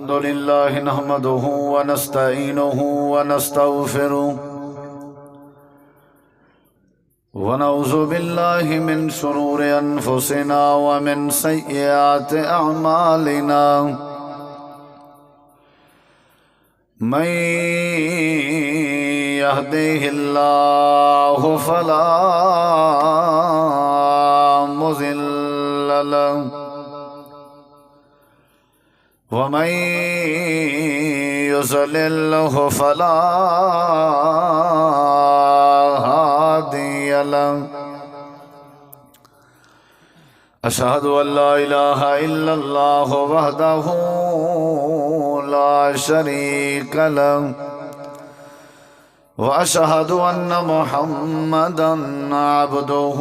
الحمد لله نحمده ونستعينه ونستغفره ونعوذ بالله من شرور أنفسنا ومن سيئات أعمالنا من يهده الله فلا مضل له ومن يضلل فلا هادي له أشهد أن لا إله إلا الله وحده لا شريك له وأشهد أن محمدا عبده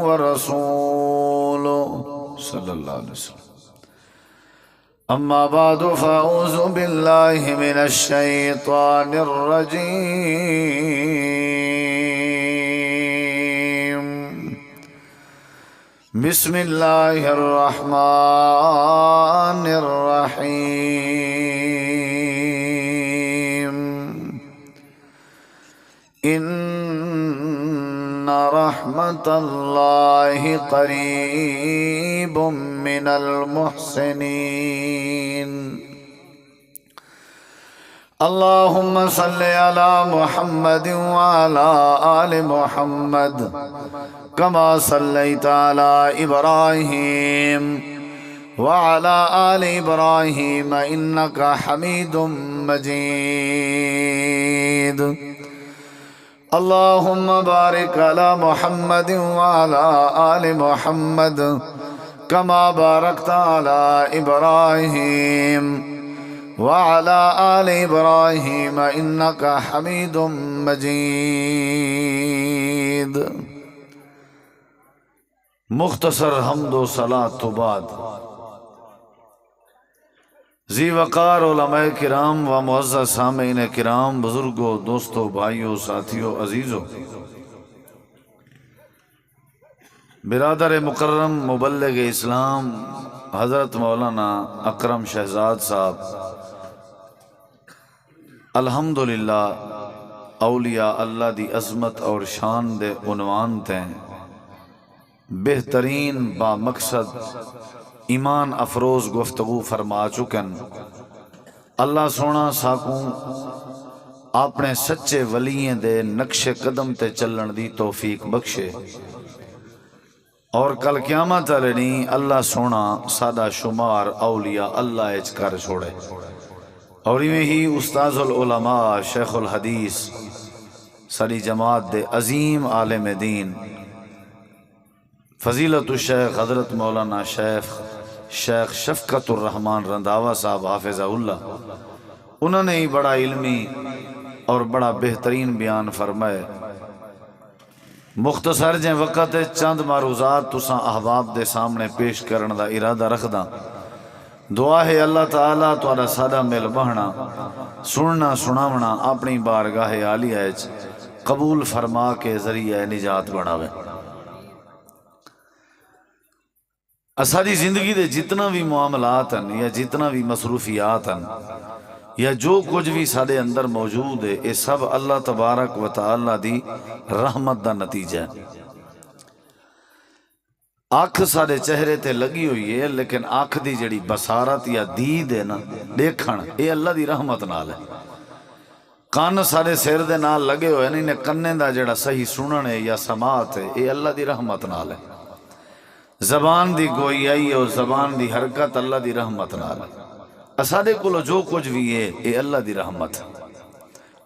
ورسوله صلى الله عليه وسلم أما بعد فأعوذ بالله من الشيطان الرجيم بسم الله الرحمن الرحيم إن رحمة الله قريب من المحسنين اللهم صل على محمد وعلى آل محمد كما صليت على إبراهيم وعلى آل إبراهيم إنك حميد مجيد اللهم بارك على محمد وعلى آل محمد كما باركت على إبراهيم وعلى آل إبراهيم إنك حميد مجيد مختصر حمد و صلاة تو بعد ذی وقار علماء کرام و معزز سامعین کرام، بزرگوں، دوستوں، بھائیوں، ساتھیوں، عزیزوں، برادر مکرم مبلغ اسلام حضرت مولانا اکرم شہزاد صاحب الحمدللہ اولیاء اللہ دی عظمت اور شان دے عنوان تھے بہترین با مقصد ایمان افروز گفتگو فرما چکن اللہ سونا ساکوں اپنے سچے ولییں دے نقش قدم تے چلن دی توفیق بخشے اور کل قیامت لڑی اللہ سونا سادہ شمار اولیاء اللہ اچ کر چھوڑے اور میں ہی استاذ العلماء شیخ الحدیث ساری جماعت دے عظیم عالم دین فضیلت الشیخ حضرت مولانا شیخ شفقت الرحمن رنداوا صاحب حافظہ اللہ، انہوں نے ہی بڑا علمی اور بڑا بہترین بیان فرمائے۔ مختصر جیں وقت چند معروضات تساں احباب دے سامنے پیش کرن دا ارادہ رکھدا، دعا ہے اللہ تعالیٰ تواڈا سادہ مل بہنا سننا سناونا اپنی بارگاہ عالیہ وچ قبول فرما کے ذریعہ نجات بناوے۔ اساری زندگی دے جتنا بھی معاملات ہیں یا جتنا بھی مصروفیات ہیں یا جو کچھ بھی سارے اندر موجود ہے، یہ سب اللہ تبارک و تعالی دی رحمت دا نتیجہ ہے۔ آنکھ سارے چہرے تے لگی ہوئی ہے، لیکن آنکھ دی جڑی بصارت یا دید ہے نا، دیکھن، یہ اللہ دی رحمت نال ہے۔ کان سارے سر دے نال لگے ہوئے نہیں، کنے دا جڑا صحیح سنن ہے یا سماعت ہے، یہ اللہ دی رحمت نال ہے۔ زبان دی گوئی اور زبان دی حرکت اللہ دی رحمت نال ہے۔ اساڈے کولو جو کچھ بھی ہے یہ اللہ دی رحمت ہے،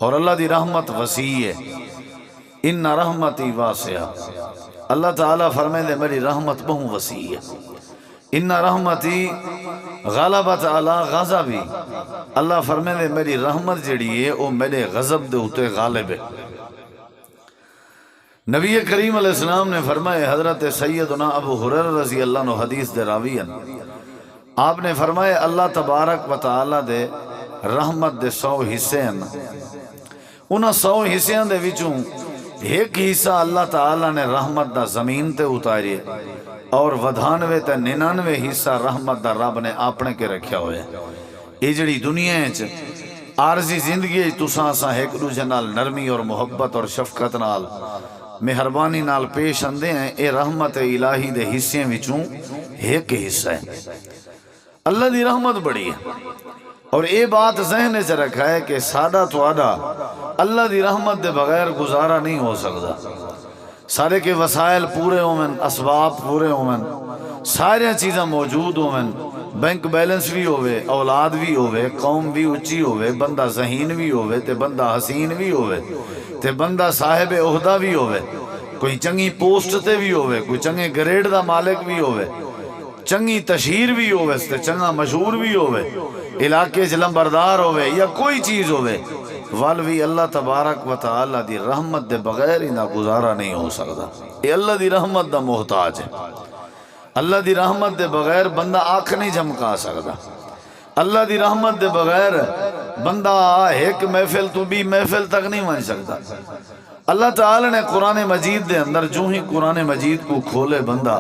اور اللہ دی رحمت وسیع ہے۔ ان رحمتی واسعہ، اللہ تعالیٰ فرمائے دے میری رحمت بہت وسیع ہے۔ ان رحمتی غلبت علی غضبی، اللہ فرمائے دے میری رحمت جڑی ہے وہ میرے غضب دے ہوتے غالب ہے۔ نبی کریم علیہ السلام نے فرمائے، حضرت سیدنا ابو ہریرہ رضی اللہ عنہ حدیث دے راوی ہیں، آپ نے فرمائے اللہ تبارک و تعالی دے رحمت دے 100 حصے ہیں، انہاں 100 حصیاں دے وچوں ایک حصہ اللہ تعالی نے رحمت دا زمین تے اتاری اور 98 تے 99 حصہ رحمت دا رب نے اپنے کے رکھیا ہوئے۔ یہ جڑی دنیا عارضی زندگی تساں اساں ایک دوجے نال نرمی اور محبت اور شفقت نال مہربانی نال پیش آندے ہیں، اے رحمت الہی دے حصے وچوں ایک حصہ ہے۔ اللہ دی رحمت بڑی ہے، اور اے بات ذہن چ رکھا ہے کہ ساڈا تہاڈا اللہ دی رحمت دے بغیر گزارا نہیں ہو سکتا۔ سارے کے وسائل پورے ہومن، اسباب پورے ہومن، سارے چیزاں موجود ہومن، بینک بیلنس بھی ہوئے، اولاد بھی ہوئے، قوم بھی اچھی ہوئے، بندہ ذہین بھی ہوئے تے بندہ حسین بھی ہوئے تے بندہ صاحب عہدہ بھی ہوئے، کوئی چنگی پوسٹ تے بھی ہوئے، کوئی چنگے گریڈ دا مالک بھی ہوئے، چنگی تشہیر بھی ہوئے تے چنگا مشہور بھی ہوئے، علاقے چ لمبردار ہوئے یا کوئی چیز ہوئے، والوی اللہ تبارک و تعالی دی رحمت دے بغیر انہا گزارا نہیں ہو سکتا۔ یہ اللہ دی رحمت دا محتاج ہے۔ اللہ دی رحمت دے بغیر بندہ آنکھ نہیں جھمکا سکتا۔ اللہ دی رحمت دے بغیر بندہ ایک محفل تو بھی محفل تک نہیں بن سکتا۔ اللہ تعالی نے قرآن مجید دے اندر جو ہی قرآن مجید کو کھولے بندہ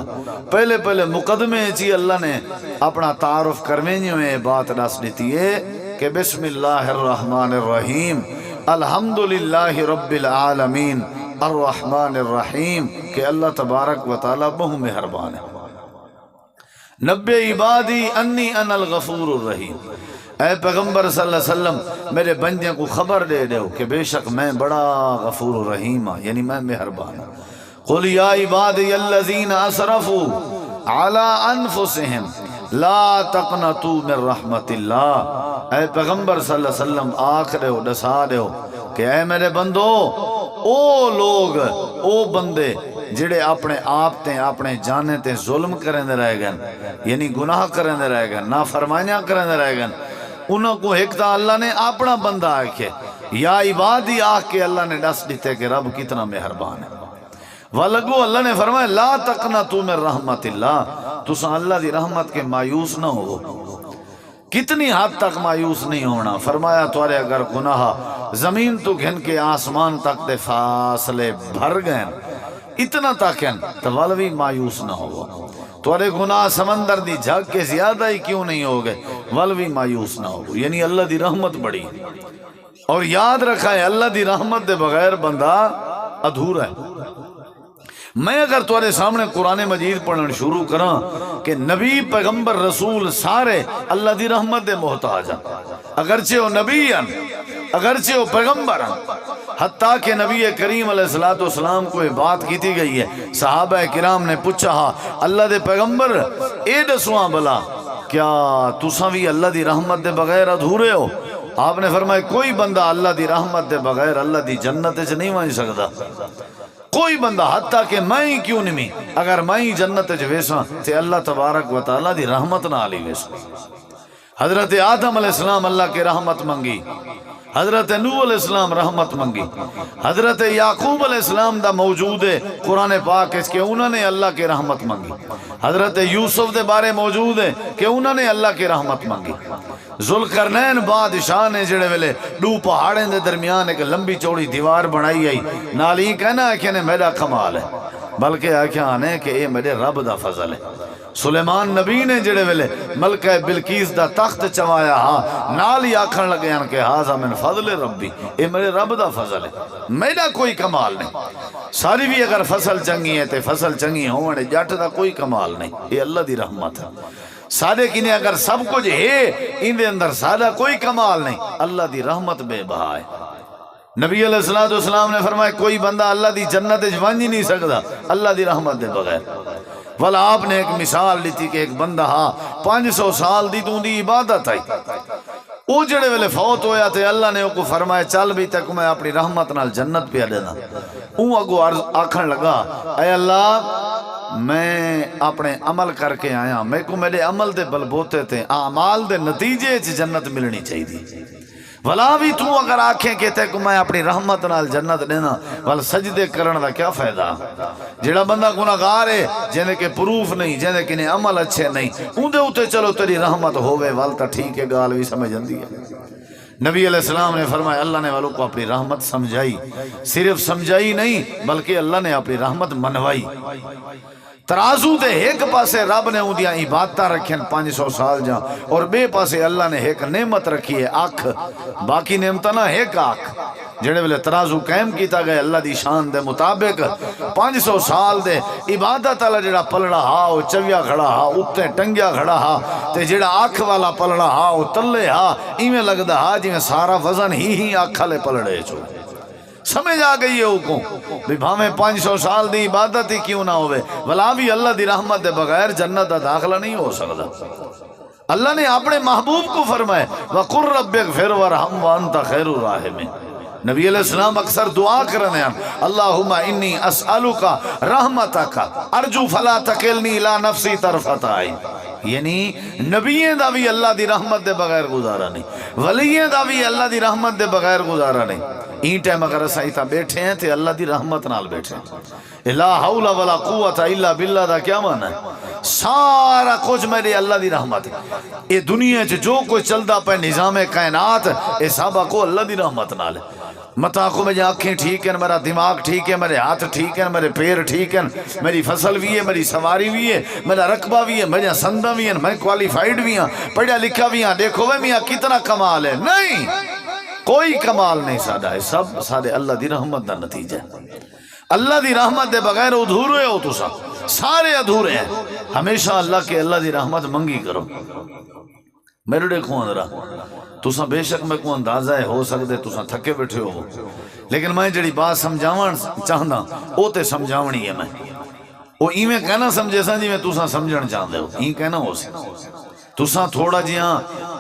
پہلے مقدمے چی اللہ نے اپنا تعارف کرویں میں بات ڈس دیتی ہے کہ بسم اللہ الرحمن الرحیم الحمدللہ رب العالمین الرحمن الرحیم، کہ اللہ تبارک و تعالی بہت مہربان ہے۔ نبی عبادی انی انا الغفور الرحیم، اے پیغمبر صلی اللہ علیہ وسلم میرے بندے کو خبر دے دو کہ بے شک میں بڑا غفور الرحیم ہوں، یعنی میں مہربان ہوں۔ قل یا عبادی الذین اسرفوا علی انفسہم لا تقنطوا من رحمت اللہ، اے پیغمبر صلی اللہ علیہ وسلم آکھ دے ہو، دسا دے ہو کہ اے میرے بندو، او لوگ او بندے جڑے اپنے آپ تے اپنے جانے تے ظلم کریں دے رہ گئن، یعنی گناہ کریں دے رہ گئن، نافرمانیاں کریں دے رہ گئن، انہوں کو ایک تا اللہ نے اپنا بندہ آکھے یا عبادی آکھ کے اللہ نے ڈس دیتے کہ رب کتنا مہربان ہے۔ وَلَگو اللہ نے فرمایا لا تقنطوا من رحمت اللہ، تساں اللہ دی رحمت کے مایوس نہ ہو۔ کتنی حد تک مایوس نہیں ہونا؟ فرمایا توارے اگر گناہ زمین تو گھن کے آسمان تک دے فاصلے بھر گئے اتنا تاکن تو والوی مایوس نہ ہو۔ توارے گناہ سمندر دی جھگ کے زیادہ ہی کیوں نہیں ہو گئے، والوی مایوس نہ ہو۔ یعنی اللہ دی رحمت بڑی، اور یاد رکھا ہے اللہ دی رحمت دے بغیر بندہ ادھورا ہے۔ میں اگر تمہارے سامنے قرآن مجید پڑھنا شروع کراں کہ نبی پیغمبر رسول سارے اللہ دی رحمت دے محتاج ہیں، اگرچہ وہ نبی ہیں، اگرچہ وہ پیغمبر ہیں، حتیٰ کہ نبی کریم علیہ السلام کو یہ بات کیتی گئی ہے۔ صحابہ کرام نے پوچھا اللہ دے پیغمبر اے دسواں بلا کیا تساں بھی اللہ دی رحمت دے بغیر ادھورے ہو؟ آپ نے فرمایا کوئی بندہ اللہ دی رحمت دے بغیر اللہ دی جنت چ نہیں ون سکتا، کوئی بندہ، حتیٰ کہ میں ہی کیوں نہیں، اگر میں ہی جنت چ ویساں تے اللہ تبارک و تعالیٰ دی رحمت نال ہی ویساں۔ حضرت آدم علیہ السلام اللہ کی رحمت منگی، حضرت نوح علیہ السلام رحمت منگی، حضرت یعقوب علیہ السلام دا موجود ہے قرآن پاک اس کے انہوں نے اللہ کی رحمت منگی، حضرت یوسف دے بارے موجود ہے کہ انہوں نے اللہ کی رحمت منگی۔ ذوالقرنین بادشاہ نے جڑے ویلے دو پہاڑیں دے درمیان ایک لمبی چوڑی دیوار بنائی آئی، نالی کہنا ہے کہ میرا کمال ہے، بلکہ آکھیا آنے کہ یہ میرے رب دا فضل ہے۔ سلیمان نبی نے جڑے ویلے ملکہ بلقیس دا تخت چوایا ہاں، نال ہی آکھن لگے ہیں کہ ہاذا من فضل ربی، یہ میرے رب دا فضل ہے، میرا کوئی کمال نہیں۔ ساری بھی اگر فصل چنگی ہے تے فصل چنگی ہونے جٹ دا کوئی کمال نہیں، یہ اللہ دی رحمت ہے۔ سادے کی نے اگر سب کچھ ہے ان دے اندر سادہ کوئی کمال نہیں، اللہ دی رحمت بے بہا ہے۔ نبی علیہ السلام نے فرمایا کوئی بندہ اللہ دی جنت ون ہی نہیں سکتا اللہ دی رحمت دے بغیر۔ والا آپ نے ایک مثال لی تھی کہ ایک بندہ 500 سال دی تو دی عبادت آئی، او جڑے ویلے فوت ہویا تھے اللہ نے کو فرمایا چل بھی تک میں اپنی رحمت نال جنت پہ دینا۔ او اگو آکھن لگا اے اللہ میں اپنے عمل کر کے آیا، میں کو میرے عمل دے بلبوتے تھے، اعمال دے نتیجے چ جنت ملنی چاہیے۔ ولا بھی تو اگر آنکھیں کہتے کہ میں اپنی رحمت نال جنت دینا، ول سجدے کرن دا کیا فائدہ؟ جڑا بندہ گناہگار ہے جنے کے پروف نہیں، جنے کے عمل اچھے نہیں، اون دے اوتے چلو تیری رحمت ہووے ول تا ٹھیک ہے، گال بھی سمجھ جاندی ہے۔ نبی علیہ السلام نے فرمایا اللہ نے والوں کو اپنی رحمت سمجھائی، صرف سمجھائی نہیں بلکہ اللہ نے اپنی رحمت منوائی۔ ترازو دے ایک پاسے رب نے اندیاں عبادتہ رکھیں 500 سال جاں اور بے پاسے اللہ نے ایک نعمت رکھی ہے آنکھ، باقی نعمت نہ ایک آنکھ جڑے ویلے ترازو قائم کیتا گئے اللہ دی شان دے مطابق 500 سال دے عبادت والا جڑا پلڑا ہا وہ چویا کھڑا ہا اتنے ٹنگیا کھڑا ہا تے جڑا آنکھ والا پلڑا ہا وہ تلے ہا ایویں لگدا ہا جویں سارا وزن ہی آنکھ والے پلڑے چو سمجھ آ گئی ہے اوکوں بھی بھاویں 500 سال دی عبادت ہی کیوں نہ ہوئے ولا بھی اللہ دی رحمت دے بغیر جنت دا داخلہ نہیں ہو سکتا اللہ نے اپنے محبوب کو فرمائے وَقُرْ رَبِّ اغْفِرْ وَارْحَمْ وَأَنْتَ خَيْرُ الرَّاحِمِينَ نبی علیہ السلام اکثر دعا کرنے ہیں اللہم انی اسألوکا رحمتکا ارجو فلا تکلنی لا نفسی طرفت عین یعنی نبییں دا بھی اللہ دی رحمت دے بغیر گزارا نہیں ولییں دا بھی اللہ دی رحمت دے بغیر گزارا نہیں این ٹائم اگر اسا ایتا بیٹھے ہیں تو اللہ دی رحمت نال بیٹھے ہیں لا حول ولا قوت الا باللہ دا کیا معنی ہے سارا کچھ میرے اللہ دی رحمت ہے یہ دنیا جو کوئی چلدا پہ نظام کائنات یہ سب کو اللہ دی رحمت نال ہے متا کو میری آنکھیں ٹھیک ہیں میرا دماغ ٹھیک ہے میرے ہاتھ ٹھیک ہیں میرے پیر ٹھیک ہیں میری فصل بھی ہے میری سواری بھی ہے میرا رقبہ بھی ہے میرا سندہ بھی ہے میں کوالیفائیڈ بھی ہوں پڑھا لکھا بھی ہوں دیکھو میں میاں کتنا کمال ہے نہیں کوئی کمال نہیں سادہ ہے سب سادے اللہ دی رحمت دا نتیجہ ہے اللہ دی رحمت دے بغیر ادھورے ہو تو سارے ادھورے ہیں ہمیشہ اللہ کے اللہ دی رحمت منگی کرو میرے دیکھو اندرا تساں بے شک میں کو اندازہ ہے ہو سکتے تساں تھکے بیٹھے ہو لیکن میں جڑی بات سمجھاون چاہنا او تے سمجھاونی ہے میں او ایویں کہنا سمجھے سا جی میں تساں سمجھن چاہندے ہو این کہنا ہو سی تساں تھوڑا جیاں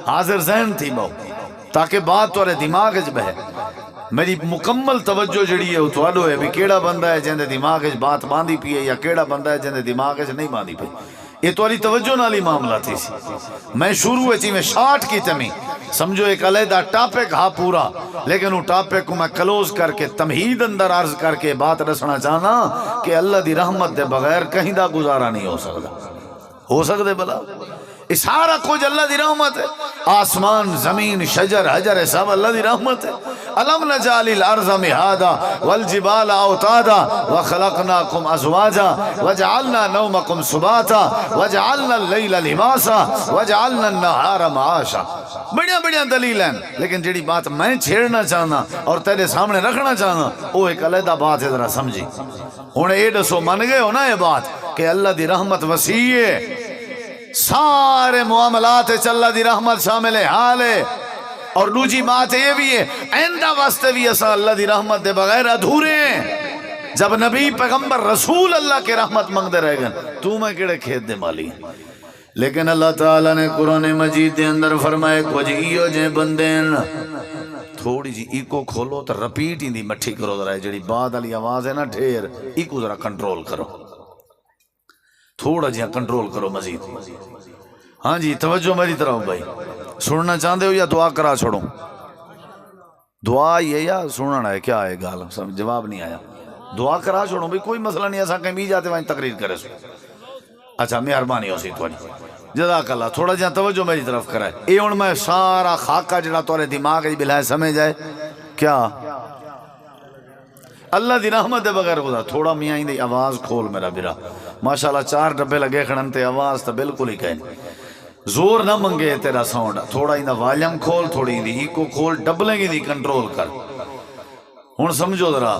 حاضر ذہن تھی باؤ تاکہ بات تورے دماغ وچ بہے میری مکمل توجہ جڑی ہے اتوالو ہے بھی کیڑا بندہ ہے جن دے دماغ وچ بات باندھی پی ہے یا کیڑا بندہ ہے جن دے دماغ وچ نہیں باندھی پی یہ تو علی توجہ نالی معاملہ تھی سی میں شروع ہوئی میں شارٹ کی تمی سمجھو ایک علیحدہ ٹاپک ہاں پورا لیکن وہ ٹاپک کو میں کلوز کر کے تمہید اندر عرض کر کے بات رسنا چاہنا کہ اللہ دی رحمت دے بغیر کہیں دا گزارا نہیں ہو سکتا ہو سکتے بلا یہ سارا کچھ اللہ دی رحمت ہے آسمان زمین شجر حجر سب اللہ دی رحمت ہے الم نجعل الارض مہادا والجبال اوتادا وخلقناکم ازواجا وجعلنا نومکم سباتا وجعلنا اللیل لباسا وجعلنا النہار معاشا بڑیاں بڑیاں دلیل ہیں لیکن جڑی بات میں چھیڑنا چاہنا اور تیرے سامنے رکھنا چاہنا وہ ایک علیحدہ بات ہے ذرا سمجھی انہیں یہ دسو من گئے ہو نا یہ بات کہ اللہ دی رحمت وسیع ہے سارے معاملات اللہ دی رحمت شامل حال ہے اور دوسری بات یہ بھی ہے آئندہ واسطے بھی ایسا اللہ دی رحمت دے بغیر ادھورے ہیں جب نبی پیغمبر رسول اللہ کے رحمت منگتے رہ گئے تو میں کیڑے کھیت دے مالی لیکن اللہ تعالیٰ نے قرآن مجید دے اندر فرمائے کچھ ایو جے بندے تھوڑی جی ایکو کھولو تو رپیٹ ہی دی مٹھی کرو ذرا جڑی بعد والی آواز ہے نا ڈھیر ایکو ذرا کنٹرول کرو تھوڑا جہاں کنٹرول کرو مزید ہاں جی توجہ میری طرف بھائی سننا چاہتے ہو یا دعا کرا چھوڑوں دعا یہ یا سننا ہے کیا ہے گال جواب نہیں آیا دعا کرا چھوڑوں بھائی کوئی مسئلہ نہیں ایسا کہیں بھی جاتے وہاں تقریر کرے سو اچھا مہربانی ہو سی تھوڑی جزاک اللہ تھوڑا جہاں توجہ میری طرف کرائے اے ہن میں سارا خاکہ جڑا تورے دماغ وچ بلائے سمجھ جائے کیا اللہ دی رحمت دے بغیر خدا تھوڑا میاں دی آواز کھول میرا برا ماشاءاللہ 4 ڈبے لگے کھڑن تے آواز تا بالکل ہی کہیں زور نہ منگے تیرا ساؤنڈ تھوڑا ہی دا والیم کھول تھوڑی دی ایکو کھول ڈبلیں گی دی کنٹرول کر ہن سمجھو ذرا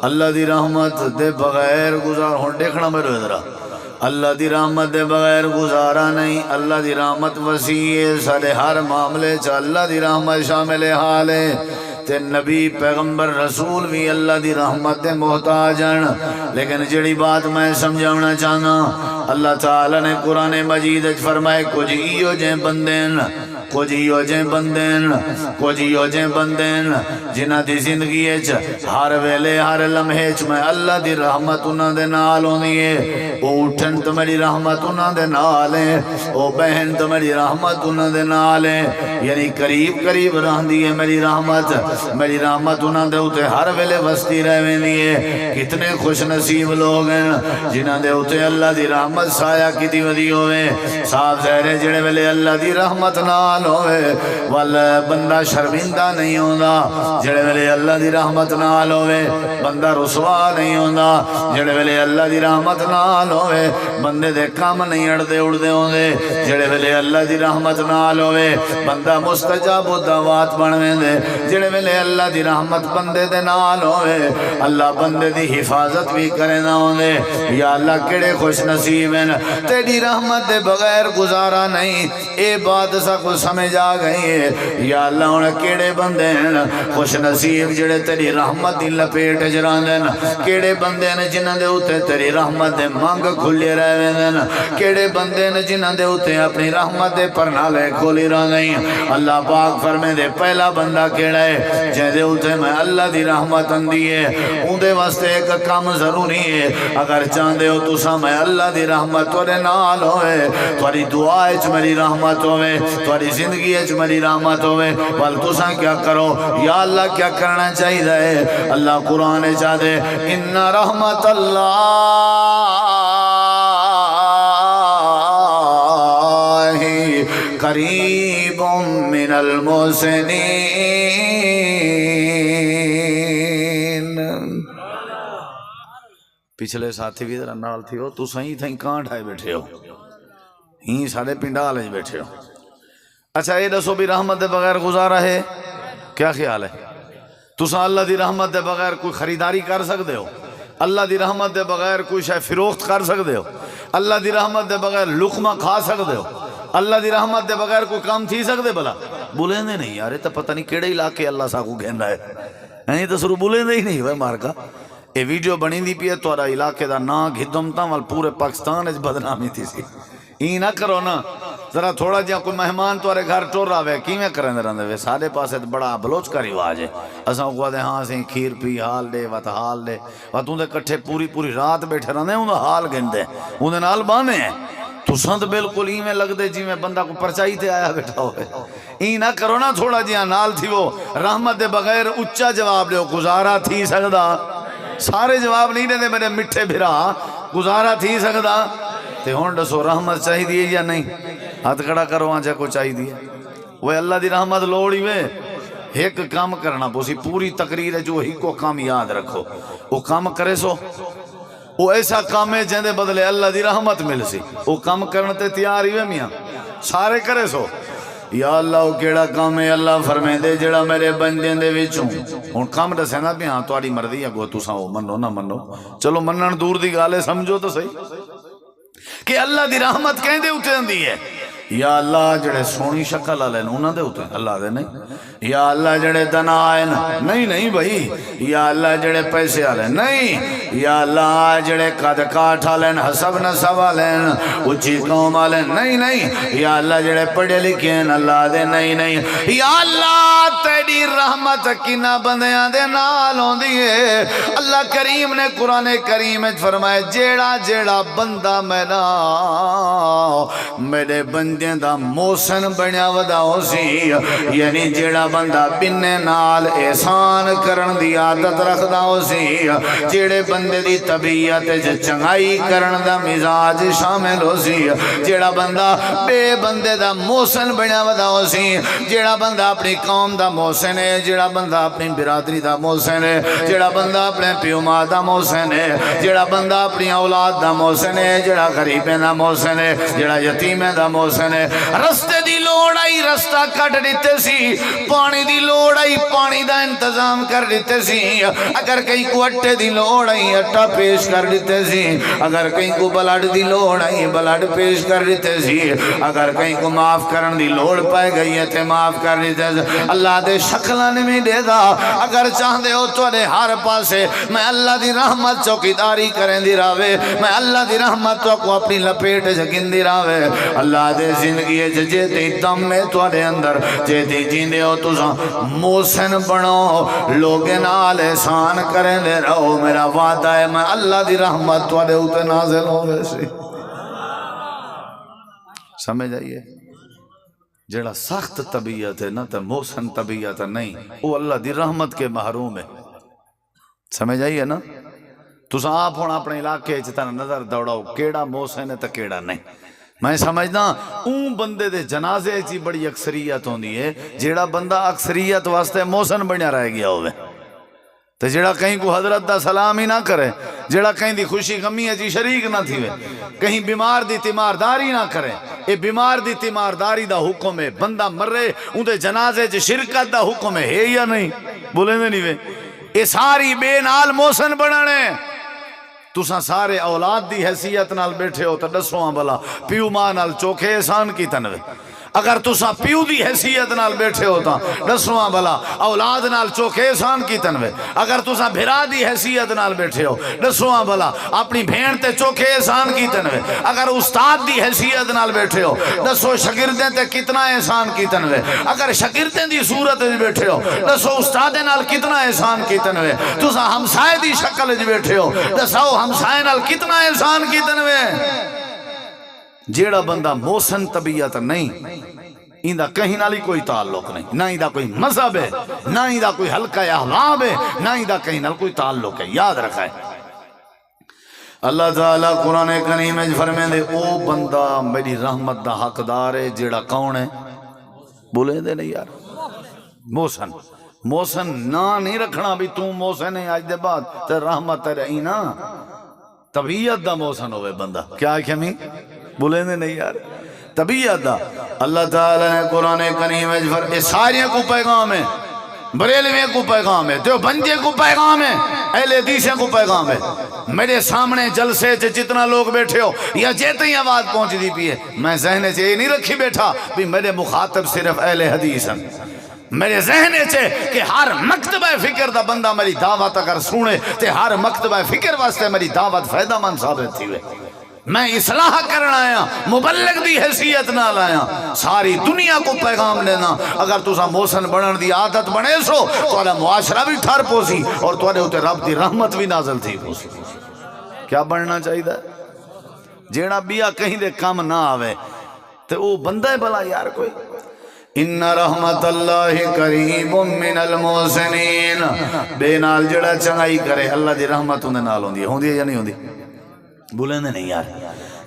اللہ دی رحمت دے بغیر گزار ہن دیکھنا میرے ذرا اللہ دی رحمت دے بغیر گزارا نہیں اللہ دی رحمت وسیع ہے سارے ہر معاملے چ اللہ دی رحمت شامل حال ہے تے نبی پیغمبر رسول بھی اللہ دی رحمت دے محتاج ہیں لیکن جڑی بات میں سمجھانا چاہنا اللہ تعالی نے قرآن مجید فرمائے کچھ ایو جے بندین کچھ ایو جے بندین کچھ ایو جے بندین جنہ دی زندگی ہر ویلے ہر لمحے میں اللہ دی رحمت انہاں دے نال ہوندی ہے او اٹھن تو میری رحمت انہاں دے نال ہے او بہن تو میری رحمت انہاں دے نال ہے یعنی قریب قریب رہندی ہے میری رحمت انہاں دے اوتے ہر ویلے وستی رہویندی ہے کتنے خوش نصیب لوگ ہیں جنہاں دے اوتے اللہ دی رحمت سایہ کیتی ودی ہوئے صاحب ظاہر جڑے ویلے اللہ دی رحمت نال نال ہوئے ول بندہ شرمندہ نہیں ہوندا جڑے ویلے اللہ دی رحمت نال ہوئے بندہ رسوا نہیں ہوندا جڑے ویلے اللہ دی رحمت نال ہوئے بندے دے کام نہیں اڑدے اڑدے ہوندے جڑے ویلے اللہ دی رحمت نال ہوئے بندہ مستجاب الدعوات بن ویندے جڑے ویلے اللہ دی رحمت بندے دے نال ہوئے اللہ بندے دی حفاظت بھی کرے نہ ہوندے یا اللہ کیڑے خوش نصیب ہیں تیری رحمت دے بغیر گزارا نہیں اے بات سا کو سمجھ آ گئی ہے یا اللہ انہیں کیڑے بندے ہیں خوش نصیب جڑے تیری رحمت دی لپیٹ جران دیں کیڑے بندے ہیں جنہاں دے ہوتے تیری رحمت دے مانگ کھلے رہے دیں کیڑے بندے ہیں جنہاں دے ہوتے اپنی رحمت دے پرنالے کھولی رہا نہیں اللہ پاک فرمے دے پہلا بندہ کیڑا ہے جے دے ہوتے میں اللہ دی رحمت اندی ہے ان دے واسطے ایک کام ضروری ہے اگر چاندے ہو تو سا میں اللہ دی رحمت تورے نال ہوئے تواری دعائے چ میری رحمت ہوئے تواری زندگی چ میری رحمت ہوئے بل تو سا کیا کرو یا اللہ کیا کرنا چاہیے ہے اللہ قرآن چاہ دے ان رحمت اللہ قریب من المحسنین پچھلے ساتھی بھی ذرا نال تھی ہو تو سہی تھیں کہاں ڈھائے بیٹھے ہو ہی سارے پنڈال ہیں بیٹھے ہو اچھا یہ دسو بھی رحمت دے بغیر گزارا ہے کیا خیال ہے تسا اللہ دی رحمت دے بغیر کوئی خریداری کر سکتے ہو اللہ دی رحمت دے بغیر کوئی شے فروخت کر سکتے ہو اللہ دی رحمت دے بغیر لقمہ کھا سکتے ہو اللہ دی رحمت دے بغیر کوئی کام تھی سکتے بلا بولیں دے نہیں یار تو پتہ نہیں کیڑے علاقے اللہ سا کو گھن رہا ہے یہ تو سرو بولیں دے ہی نہیں ہوئے مار کا یہ ویڈیو بنی دی پی ہے توڑا علاقے دا نا گھدمتا وال پورے پاکستان اچ بدنامی تھی سی ہی نہ کرو نا ذرا تھوڑا جہاں کوئی مہمان توارے گھر ٹور رہا ہے کیویں کریں دے رہنے سارے پاسے بڑا بلوچ کا رواج ہے اساں کو دے ہاں سے کھیر پی حال دے وت حال دے وت اون دے کٹھے پوری رات بیٹھے رہندے اون دا حال گھندے اون دے نال بانے ہیں تساں تے بالکل ایویں لگدے جویں بندہ کو پرچائی تے آیا بیٹھا ہوئے ای نہ کرو نا تھوڑا جہاں نال تھی وہ رحمت دے بغیر اچا جواب دیو گزارا تھی سکدا سارے جواب نہیں دے میرے میٹھے بھرا گزارا تھی سکدا تے ہون دسو رحمت چاہی دیئے یا نہیں ہاتھ کھڑا کرو آنچہ کو چاہی دیئے وہ اللہ دی رحمت لوڑی وے ایک کام کرنا پوسی پوری تقریر ہے جو ہی کو کام یاد رکھو وہ کام کرے سو وہ ایسا کام ہے جہاں دے بدلے اللہ دی رحمت مل سی وہ کام کرنے تے تیار ہی وے میاں سارے کرے سو یا اللہ وہ کیڑا کام ہے اللہ فرمے دے جڑا میرے بندے دے وچوں ہن کام دسے نا بھی ہاں تہاڈی مرضی ہے گو تساں وہ منو نہ منو چلو منن دور دی گل ہے سمجھو تو صحیح کہ اللہ دی رحمت کہیں دے اٹھے اندی ہے یا اللہ جڑے سونی شکل آلے انہاں دے اٹھے اللہ دے نہیں یا اللہ جڑے دنا آئے نہیں بھائی یا اللہ جڑے پیسے آلے نہیں یا اللہ جڑے قد کاٹ آلے حسب نصب آلے اچھی قوم آلے نہیں یا اللہ جڑے پڑھے لکھے ہیں اللہ دے نہیں یا اللہ تیری رحمت کنا بندیاں دے نال ہوندی ہے اللہ کریم نے قرآن کریم فرمائے جیڑا بندہ میرے بندے دا موسن بنیا ودا ہو سی یعنی جیڑا بندہ بننے نال احسان کرن دی عادت رکھ دا ہو سی جیڑے بندے دی طبیعت چنگائی کرن دا مزاج شامل ہو سی جیڑا بندہ بے بندے دا موسن بنیا ودا ہو سی جیڑا بندہ اپنی قوم دا موسن ہے جیڑا بندہ اپنی برادری دا موسن ہے جیڑا بندہ اپنے پیو ماں دا موسن ہے جیڑا بندہ اپنی اولاد دا موسن ہے جیڑا غریبیں دا موسن ہے جیڑا یتیمیں دا موسن ہے رستے دی لوڑ آئی رستہ کٹ دیتے سی پانی دی لوڑ آئی پانی دا انتظام کر دیتے سی اگر کہیں کو اٹھے دی لوڑ آئی اٹھا پیش کر دیتے سی اگر کہیں کو بلڈ دی لوڑ آئی بلڈ پیش کر دیتے سی اگر کہیں کو معاف کرن دی لوڑ پائے گئی ہے تے معاف کر دیتے سی اللہ دے شکلان میں دے دا اگر چاہ دے ہو تو دے ہر پاسے میں اللہ دی رحمت چوکیداری کریں دی راوے میں اللہ دی رحمت کو اپنی لپیٹ جگن دی راوے اللہ دے زندگی جے تے دم میں توڑے اندر جے تے جیندے ہو تو موسن بنو لوگے نال احسان کریں دے رہو میرا وعدہ ہے میں اللہ دی رحمت توڑے ہوتے نازل ہو ویسے سمجھ آئیے جیڑا سخت طبیعت ہے نا تو موسن طبیعت نہیں وہ اللہ دی رحمت کے محروم ہے سمجھ آئیے نا تو آپ ہونا اپنے علاقے چتانا نظر دوڑاؤ کیڑا موسن ہے تو کیڑا نہیں میں سمجھدا اون بندے دے جنازے چی بڑی اکثریت ہوندی ہے جیڑا بندہ اکثریت واسطے محسن بنیا رہ گیا ہوئے، تو جیڑا کہیں کو حضرت دا سلام ہی نہ کرے، جیڑا کہیں دی خوشی غمی ہے جی شریک نہ تھیوے، کہیں بیمار دی تیمارداری نہ کرے، اے بیمار دی تیمارداری دا حکم ہے، بندہ مرے ان دے جنازے چ شرکت دا حکم ہے یا نہیں؟ بولے نہیں وے اے ساری بے نال محسن بنانے۔ تساں سارے اولاد دی حیثیت نال بیٹھے ہو تو دسواں بلا پیو ماں نال چوکھے احسان کی تنوے، اگر تساں پیو دی حیثیت نال بیٹھے ہو تا دسواں بلا اولاد نال چوکھے احسان کی تنوے، اگر تساں بھرا دی حیثیت نال بیٹھے ہو دسواں بلا اپنی بھین تے چوکھے احسان کی تنوے، اگر استاد دی حیثیت نال بیٹھے ہو دسو شاگردیں تے کتنا احسان کی تنوے، اگر شاگردیں دی صورت وچ بیٹھے ہو دسو استاد نال کتنا احسان کی تنوے، تساں ہمسائے دی شکل وچ بیٹھے ہو دسو ہمسائے نال کتنا احسان کی تنوے۔ جیڑا بندہ محسن طبیعت نہیں ایندہ کہیں نالی کوئی تعلق نہیں، نہ ایندہ کوئی مذہب ہے، نہ ایندہ کوئی حلقہ احباب ہے، نہ ایندہ کہیں نال کوئی تعلق ہے، یاد رکھا ہے۔ اللہ تعالیٰ قرآن کریم میں فرمائے دے او بندہ میری رحمت دا حقدار ہے، جیڑا کون ہے؟ بولے دے نہیں یار، محسن۔ محسن نہ نہیں رکھنا بھی تو محسن ہے آج دے بعد تے رحمت رہی نا، طبیعت دا محسن ہوئے بندہ، کیا ہے کمی؟ بولے نہیں یار، طبیعت دا۔ اللہ تعالیٰ نے قرآن کریم میں فرمایا ساریوں کو پیغام ہے، بریلویوں کو پیغام ہے، دیوبندیوں کو پیغام ہے، اہل حدیثوں کو پیغام ہے۔ میرے سامنے جلسے جتنا لوگ بیٹھے ہو یا جیتے ہی آواز پہنچ دی پی ہے، میں ذہن سے یہ نہیں رکھی بیٹھا بھی میرے مخاطب صرف اہل حدیث ہیں، میرے ذہن سے کہ ہر مکتبہ فکر دا بندہ میری دعوت اگر سنے تے ہر مکتبہ فکر واسطے میری دعوت فائدہ مند ثابت تھی ہوئے۔ میں اصلاح کرنا آیا، مبلغ دی حیثیت نہ لایا، ساری دنیا کو پیغام لینا۔ اگر تسا محسن بنن دی عادت بنے سو تو معاشرہ بھی ٹھر پوسی اور تو تے رب دی رحمت بھی نازل تھی پوسی۔ کیا بننا چاہیے دا؟ جیڑا بیا کہیں دے کام نہ آوے تے او بندہ بلا یار کوئی۔ ان رحمت اللہ قریب من المحسنین، بے نال جڑا چنگائی کرے اللہ دی رحمت اندے نال ہوندی ہے یا نہیں ہوندی؟ بولیں دے نہیں یار،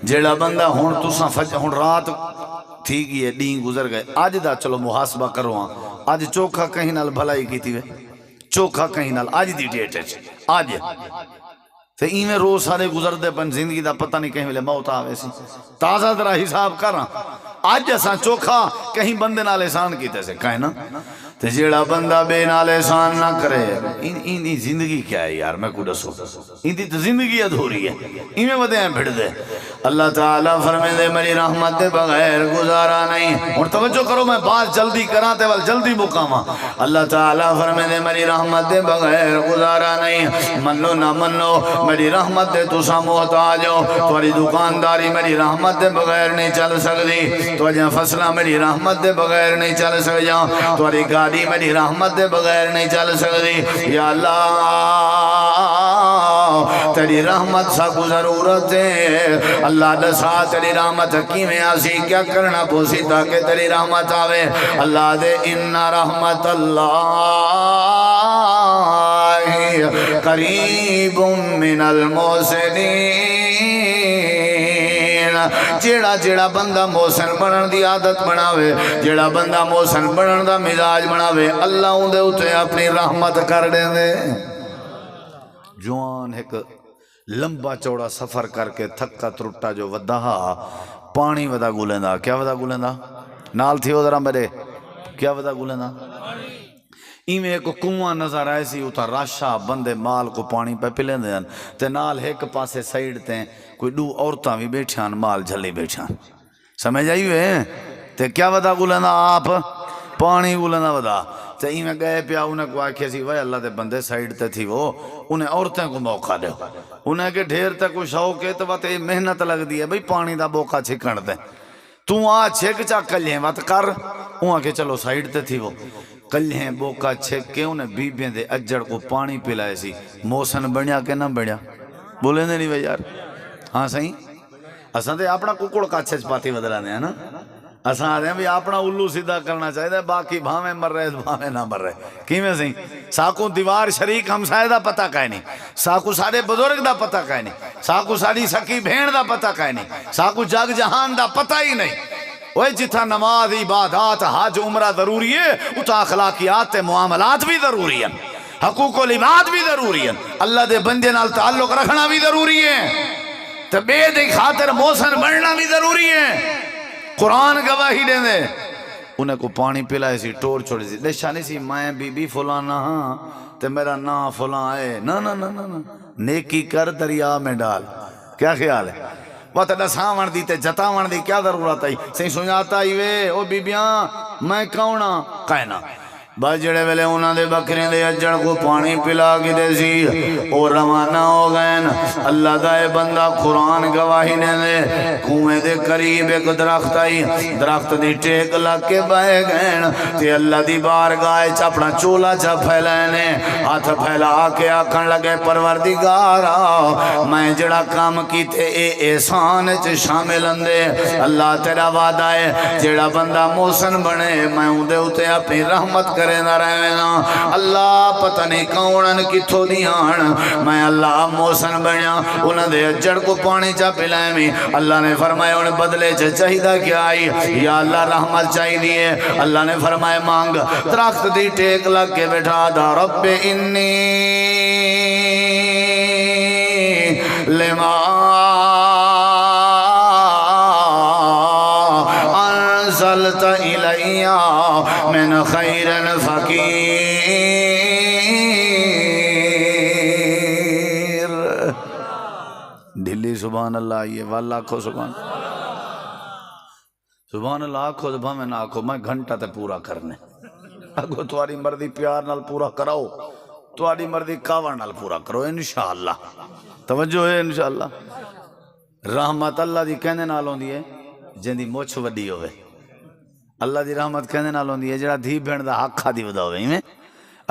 جیڑا بندہ ہون تساں ہون رات تھی گئی ہے، دین گزر گئے، آج دا چلو محاسبہ کرو ہاں، آج چوکھا کہیں نال بھلائی کی تھی وے، چوکھا کہیں نال آج دی ڈیٹ ہے آج تے ایویں روز سارے گزر دے پن زندگی دا پتہ نہیں کہیں ملے موت آوے سی، تازہ درہ حساب کراں آج اساں چوکھا کہیں بندے نال احسان کیتے سے کہیں نا، تے جیڑا بندہ بے نال احسان نہ کرے این زندگی کیا ہے یار، میں کو دسو این دی تو زندگی ادھوری ہے، ایویں ودے ہیں بھڑ دے۔ اللہ تعالیٰ فرمائے دے میری رحمت دے بغیر گزارا نہیں، اور توجہ کرو میں بات جلدی کراں تے وال جلدی مقامہ۔ اللہ تعالیٰ فرمائے دے میری رحمت دے بغیر گزارا نہیں، منو نہ منو میری رحمت دے تساں محتاج ہو، تمہاری دکانداری میری رحمت دے بغیر نہیں چل سکتی، تمہاری فصلہ میری رحمت دے بغیر نہیں چل سکتی، تمہاری گاڑی میری رحمت دے بغیر نہیں چل سکتی۔ یا اللہ تیری رحمت سا کو ضرورت ہے، اللہ دسا تیری رحمت کیویں آسی، کیا کرنا پوسی تاکہ تیری رحمت آوے۔ اللہ دے ان رحمت اللہ قریب من المحسنین، جیڑا جیڑا بندہ محسن بنن دی عادت بناوے، جیڑا بندہ محسن بنن دا مزاج بناوے، اللہ اون دے اتے اپنی رحمت کر دیں دے۔ جوان ایک لمبا چوڑا سفر کر کے تھکا ترٹا جو ودا پانی ودا گولیندا، کیا ودا گولیندا؟ نال تھی ذرا میرے، کیا ودا گولیندا؟ ایویں ایک کنواں نظر آئے سی، اتھا راشا بندے مال کو پانی پہ پلیں دے تے نال ایک پاسے سائیڈ تے کوئی دو عورتاں بھی بیٹھان مال جھلی بیٹھان، سمجھ آئی ہوئے؟ تے کیا ودا گولیندا آپ؟ پانی گولیندا ودا۔ تے ایویں گئے پیا، انہیں کو آکھے سی وے اللہ دے بندے سائیڈ تے تھی وہ، انہیں عورتیں کو موقع دے، انہیں کہ ڈھیر تے کوئی شوق ہے تو وقت محنت لگ دی ہے بھئی پانی دا بوکا چھکن دے، تو آ چھک چا کلیں وقت کر، انہیں کہ چلو سائیڈ تے تھی وہ کلیں بوکا چھک کے انہیں بیبیں دے اجڑ کو پانی پلائے سی۔ محسن بنیا کہ نہ بنیا؟ بولے نہیں بھئی یار، ہاں صحیح، اساں تے اپنا ککڑ کاچھے چ پاتی بدلانے ہیں نا، اساں آدھے ہیں بھی اپنا الو سیدھا کرنا چاہیے، باقی بھاویں مر رہے بھاویں نہ مر رہے کیویں سی ساکو دیوار شریک ہمسائے دا پتہ کائے نہیں، ساکو سارے بزرگ دا پتہ کائے نہیں، ساکو ساری سکی بھین دا پتہ کائے نہیں، ساکو جگ جہان دا پتہ ہی نہیں۔ وہ جتھا نماز عبادات حج عمرہ ضروری ہے اتھا اخلاقیات معاملات بھی ضروری ہیں، حقوق العباد بھی ضروری ہیں، اللہ دے بندے نال تعلق رکھنا بھی ضروری ہے، تو بے دی خاطر محسن بننا بھی ضروری ہے۔ قرآن گواہی دے دے انہیں کو پانی پلائے سی ٹور چھوڑی سی نشانی سی میں بی بی فلانا ہاں تے میرا نا فلان ہے، نا نا نا نا نیکی کر دریا میں ڈال، کیا خیال ہے؟ وہ تے دساون دی تے جتاون دی کیا ضرورت ہے؟ سی سنجاتا ہی وے او بی بیاں میں کونا کائنا بس جڑے ویلے انہاں دے بکرے دے اجڑ کو پانی پلا کے دے سی او روانہ ہو گئے۔ اللہ دا اے بندہ قرآن گواہی نے دے کنویں دے قریب ایک درخت آئی، درخت دی ٹیک لگ کے بہ گئے تے اللہ دی بارگاہ چ اپنا چولا چا پھیلانے ہاتھ پھیلا کے آکھن لگے پروردگارا میں جڑا کام کیتے اے احسان چ شامل اندے، اللہ تیرا وعدہ ہے جڑا بندہ محسن بنے میں اودے اتے اپنی رحمت کرے نہ رہنا۔ اللہ پتہ نہیں کونن کتھوں دیان میں اللہ محسن بنیا انہاں دے اجڑ کو پانی چا پلائیں میں۔ اللہ نے فرمایا انہیں بدلے چاہیدہ کیا آئی یا اللہ رحمت چاہی دیئے، اللہ نے فرمایا مانگ، درخت دی ٹیک لگ کے بیٹھا دا رب انی لما انزلت الیہ من خیر فقیر۔ دلی سبحان اللہ آئیے واللہ آکھو سبحان سبحان اللہ آکھو سبحان میں نہ آکھو میں گھنٹہ تے پورا کرنے اگو تواری مردی پیار نال پورا کراؤ، تواری مردی کاور نال پورا کرو انشاءاللہ۔ توجہ ہے انشاءاللہ۔ رحمت اللہ دی کہنے نال ہوندی ہے جن دی مچھ وڈی ہوئے، اللہ دی رحمت کہنے نال ہوندی ہے جڑا دھی بھیڑ دا حق کھادی ودا ہوئے میں،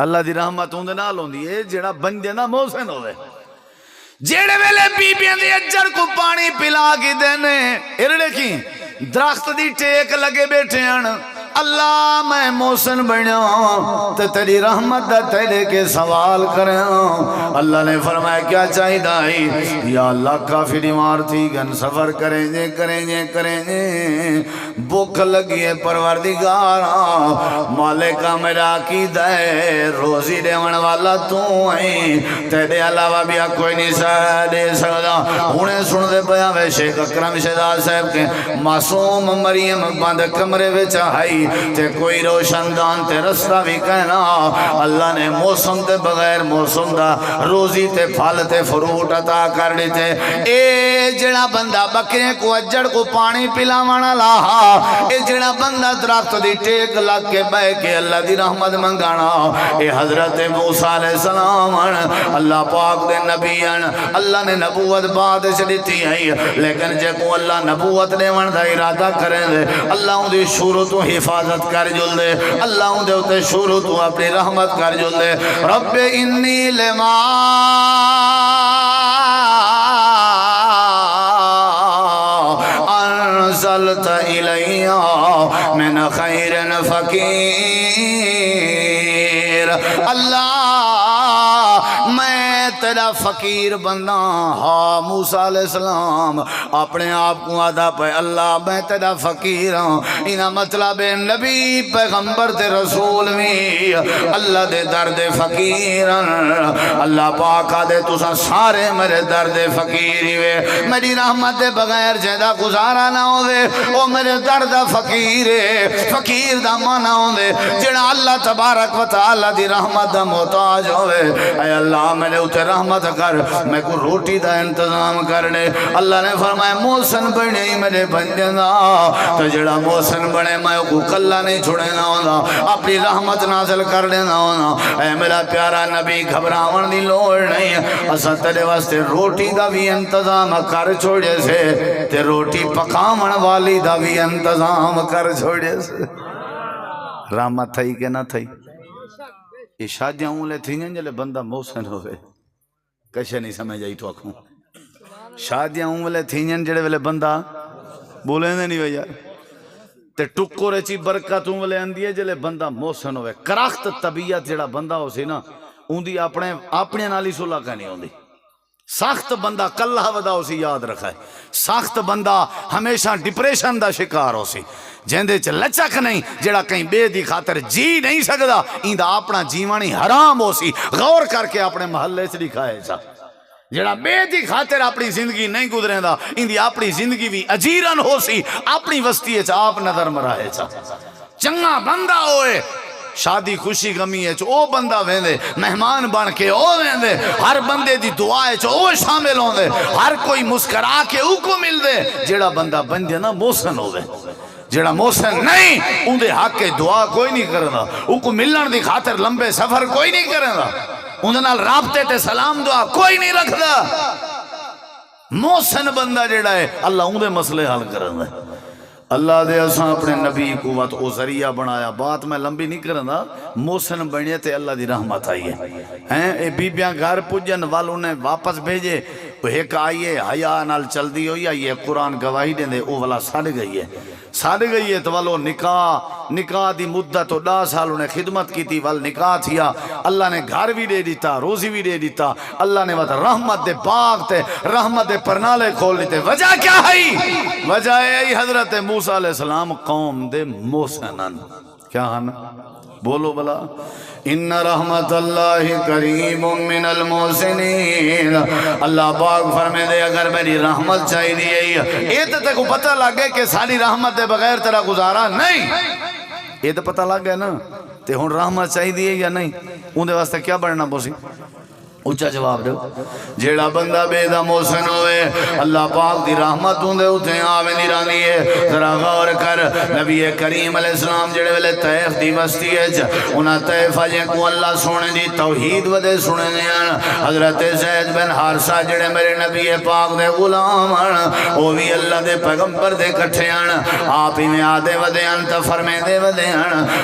اللہ دی رحمت ہوندے نال ہوندی ہے جڑا بندے دا محسن ہوئے۔ جیڑے ویلے بی بیاں دی اجڑ کو پانی پلا کے دینے ارڑے کی درخت دی ٹیک لگے بیٹھے ہیں، اللہ میں محسن بنیا تے تیری رحمت دا تیرے کے سوال کریں۔ اللہ نے فرمایا کیا چاہی دائی یا اللہ کافی بیمار تھی گن سفر کریں جے بھوک لگی ہے پروردگارا مالکہ میرا کی دے روزی دیون والا تو آئی تیرے علاوہ بھی کوئی نہیں دے سکتا۔ انہیں سن دے پیا وے شیخ اکرم شہزاد صاحب کے معصوم مریم بند کمرے وچ آئی تے کوئی روشن دان تے رستہ بھی کہنا اللہ نے موسم تے بغیر موسم دا روزی تے پھل تے فروٹ عطا کر دیتے۔ اے جڑا بندہ بکرے کو اجڑ کو پانی پلاوانا لاہا، اے جڑا بندہ درخت دی ٹیک لگ کے بہ کے اللہ دی رحمت منگانا، اے حضرت موسیٰ علیہ السلام اللہ پاک دے نبی اللہ نے نبوت بعد سے دیتی ہے، لیکن جے کو اللہ نبوت دے ون دا ارادہ کریں دے اللہ ان دی شروع تو حفاظت کر جل دے، اللہ ان دے اتے شروع تو اپنی رحمت کر جل دے۔ رب انی لما انزلت الیہ من خیر فقیر۔ اللہ میں تیرا فقیر بندہ ہاں موسیٰ علیہ السلام اپنے آپ کو آدھا پہ اللہ میں تیرا فقیر ہوں، انہا مطلب نبی پیغمبر تے رسول میں اللہ دے درد فقیر اللہ پاک آدھے تسا سارے میرے درد فقیری وے، میری رحمت دے بغیر جیدہ گزارا نہ ہو دے، او میرے درد فقیر فقیر دا مانا ہو دے جڑا اللہ تبارک و تعالی دی رحمت دا محتاج ہوئے۔ اے اللہ میں نے اتھے رحمت کر میں کو روٹی دا انتظام کرنے۔ اللہ نے فرمایا محسن بنے ہی میرے بندے دا تو جڑا محسن بنے میں کو کلہ نہیں چھوڑے نہ ہونا، اپنی رحمت نازل کر دینا ہونا۔ اے میرا پیارا نبی گھبراون دی لوڑ نہیں، اسا تیرے واسطے روٹی دا بھی انتظام کر چھوڑے سے تے روٹی پکاون والی دا بھی انتظام کر چھوڑے سے۔ رحمت تھئی کہ نہ تھئی؟ یہ شادیاں اولے تھیں جلے بندہ محسن ہوئے، کشے نہیں سمجھ آئی تو آکھوں شادیاں اولے تھیں جلے ویلے بندہ بولے نہیں بھئی یار تے ٹکر چی برکتوں والے اندی ہے جلے بندہ محسن ہوئے کرخت طبیعت جڑا بندہ ہو سی نا اندی اپنے نالی صلح کا نہیں ہوندی سخت بندہ کلہ ودا ہو سی یاد رکھا ہے سخت بندہ ہمیشہ ڈپریشن دا شکار ہو سی جیندے چ لچک نہیں جڑا کہیں بے دی خاطر جی نہیں سکدا ایندہ اپنا جیوانی حرام ہو سی غور کر کے اپنے محلے سے دکھائے سا جڑا بے دی خاطر اپنی زندگی نہیں گزرے دا اندی اپنی زندگی بھی اجیرن ہو سی اپنی وسطی ہے آپ نظر مرائے سا چنگا بندہ ہوئے شادی خوشی غمی ہے او بندہ ویندے مہمان بن کے او ویندے ہر بندے دی دعا ہے او شامل ہوندے ہر کوئی مسکرا کے او کو مل دے جڑا بندہ بن جائے نا محسن ہوئے جڑا محسن نہیں اندے حق کے دعا کوئی نہیں کرنا او کو ملن دی خاطر لمبے سفر کوئی نہیں کرنا اندے نال رابطے تے سلام دعا کوئی نہیں رکھدا محسن بندہ جڑا ہے اللہ اندے مسئلے حل کرنا ہے اللہ دے اساں اپنے نبی کو وقت او ذریعہ بنایا بات میں لمبی نہیں کرنا محسن بنیے تے اللہ دی رحمت آئی ہے اے بیبیاں گھر پجن والوں نے واپس بھیجے ایک آئیے حیا نال چل دی ہوئی آئیے قرآن گواہی دیں دے او والا ساڑ گئی ہے تو والو نکاح دی مدت و 10 سال انہیں خدمت کی تھی وال نکاح تھیا اللہ نے گھر بھی دے دیتا روزی بھی دے دیتا اللہ نے رحمت دے باغ تے رحمت دے پرنالے کھول دیتے وجہ کیا ہے وجہ ہے حضرت موسیٰ علیہ السلام قوم دے محسنن کیا ہے نا بولو بلا ان رحمت اللہ قریب من المحسنین اللہ پاک فرمے دے اگر میری رحمت چاہی دی ہے یہ تو تک پتہ لگ گئے کہ ساری رحمت دے بغیر تیرا گزارا نہیں یہ تو پتہ لگ گیا نا تے ہن رحمت چاہی دی ہے یا نہیں اندے واسطے کیا بڑھنا پوسی اچھا جواب دو جیڑا بندہ بے دا محسن ہوئے اللہ پاک دی رحمت ہوندے اتھے آوے نہیں رانی ہے ذرا غور کر نبی کریم علیہ السلام جیڑے ویلے طیف دی بستی ہے انہاں طیف آجیں کو اللہ سونے دی توحید ودے سونے دیاں حضرت زید بن حارثہ جیڑے میرے نبی پاک دے غلام وہ بھی اللہ دے پیغمبر دے کٹھے آپ ہی میں آدھے ودے تا فرمے دے ودے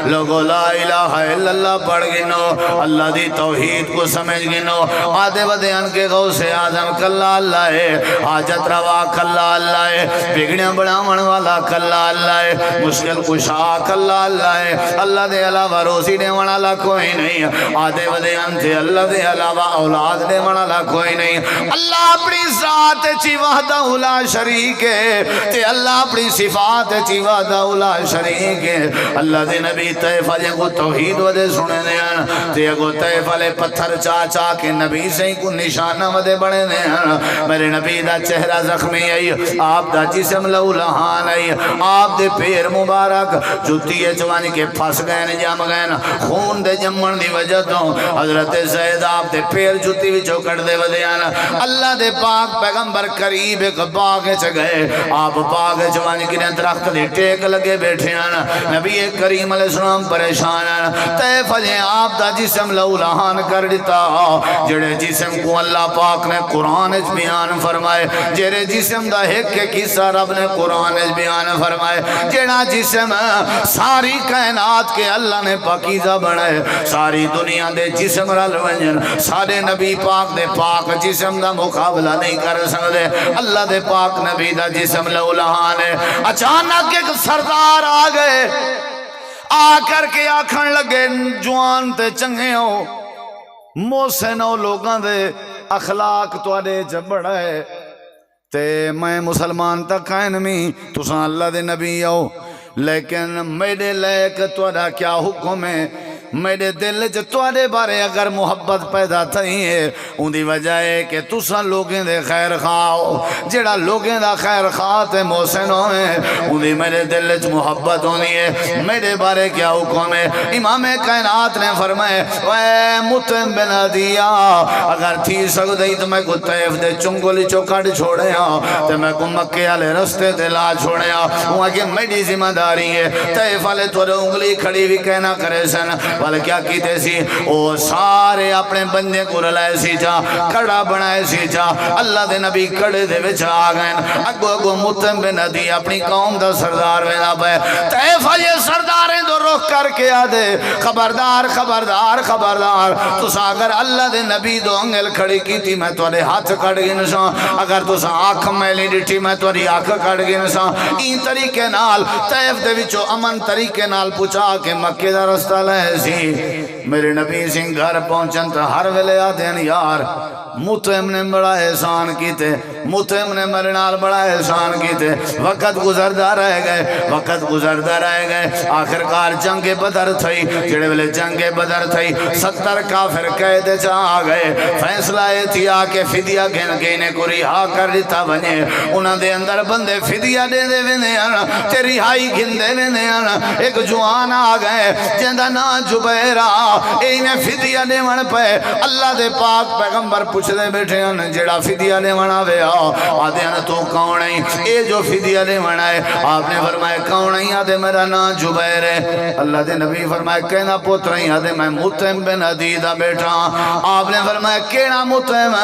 لوگو لا الہ الا اللہ پڑھ گنو اللہ دی توحید کو سمجھ گنو آدھے ودیان کے غوث آدم کلا اللہ ہے حاجت روا کلا اللہ ہے بگڑیاں بڑھامن والا کلا اللہ ہے مشکل کشا کلا اللہ ہے اللہ دے علاوہ روزی دے والا کوئی نہیں آدھے ودیان تھے اللہ دے علاوہ اولاد دے والا کوئی نہیں اللہ اپنی ذات چی وحدہ لا شریک ہے تے اللہ اپنی صفات چی وحدہ لا شریک ہے اللہ دے نبی طیف آجے کو توحید ودے سنے دیاں تے اگو طیف آلے پتھر چاچا کے نبی سے کو نشانہ ودے بڑے دے میرے نبی دا چہرہ زخمی آئی آپ دا جسم لہان آئی آپ دے پیر مبارک جوتی جوانی کے پھس گئے جام گئے خون دے جمن دی وجہ تو حضرت زید آپ دے پیر جوتی بھی چوکڑ دے ودے اللہ دے پاک پیغمبر قریب ایک باغ چ گئے آپ باغ جوانی کی درخت دی ٹیک لگے بیٹھے نبی کریم علیہ السلام پریشان طیف جے آپ دا جسم لہان کر دیتا جڑے جسم کو اللہ پاک نے قرآن اچ بیان فرمائے جڑے جسم دا ایک قصہ رب نے قرآن اچ بیان فرمائے جڑا جسم ساری کائنات کے اللہ نے پاکیزہ بنائے ساری دنیا دے جسم رل ونجن سارے نبی پاک دے پاک جسم دا مقابلہ نہیں کر سکتے اللہ دے پاک نبی دا جسم لہان ہے اچانک ایک سردار آ گئے آ کر کے آکھن لگے جوان تے چنگے ہو محسن او لوگاں دے اخلاق توڑے جبڑا ہے تے میں مسلمان تک کائنمی تساں اللہ دے نبی ہو لیکن میرے لائق توڑا کیا حکم ہے میرے دل جو توڑے بارے اگر محبت پیدا تھی ہے ان دی وجہ ہے کہ تساں لوگیں دے خیر خواہ جڑا لوگیں دا خیر خواہ تے محسن ہوئے ان دی میرے دل جو محبت ہونی ہے میرے بارے کیا حکم ہے امام کائنات نے فرمائے اے متم بن عدیہ اگر تھی سکتے تو میں کو طیف دے چنگلی چوکڑ چھوڑے تو میں کو مکے والے رستے تے لا چھوڑے وہاں کہ میری ذمہ داری ہے طیف والے تو انگلی کھڑی بھی کہنا کرے سن ول کیا کیتے سی او سارے اپنے بندے کو رلائے سی جا کڑا بنائے سی جا اللہ دے نبی کڑے دے وچ آ گئے اگو اگو مطعم بن عدی اپنی قوم دا سردار وینا پے طیف یہ سرداریں دو رخ کر کے آدھے خبردار خبردار خبردار تسا اگر اللہ دے نبی دو انگل کھڑی کی تھی میں توڑے ہاتھ کڑ گی نسا اگر تسا آنکھ میلی ڈٹھی میں توڑی آنکھ کڑ گی نسا این طریقے نال طیف دے وچو امن طریقے نال پوچھا کہ مکہ دا رستہ لے سی میرے نبی سنگھ گھر پہنچن تو ہر ویلے آتے ہیں یار مطعم نے بڑا احسان کیتے مطعم نے میرے نال بڑا احسان کیتے وقت گزردہ رہ گئے آخرکار جنگ بدر تھئی جڑے ویلے جنگ بدر تھئی 70 کافر قید چ آ گئے فیصلہ یہ تھی آ کے فدیہ گن کے انہیں کو رہا کر دیتا بنے انہاں دے اندر بندے فدیہ دے دے ویندے ہیں تے رہائی گھندے ویندے ہیں ایک جوان آ گئے جندا نا جبیرہ انہیں فدیہ دے من پہ اللہ دے پاک پیغمبر پوچھ دے بیٹھے ہیں جڑا فدیہ دے من آوے آدھے ہیں تو کون ہے اے جو فدیہ دے من آئے آپ نے فرمایا کون ہے آدھے میرا نا جبیر ہے اللہ دے نبی فرمایا کہنا پتر ہے آدھے میں مطعم بن عدی دا بیٹھا آپ نے فرمایا کہنا مطعم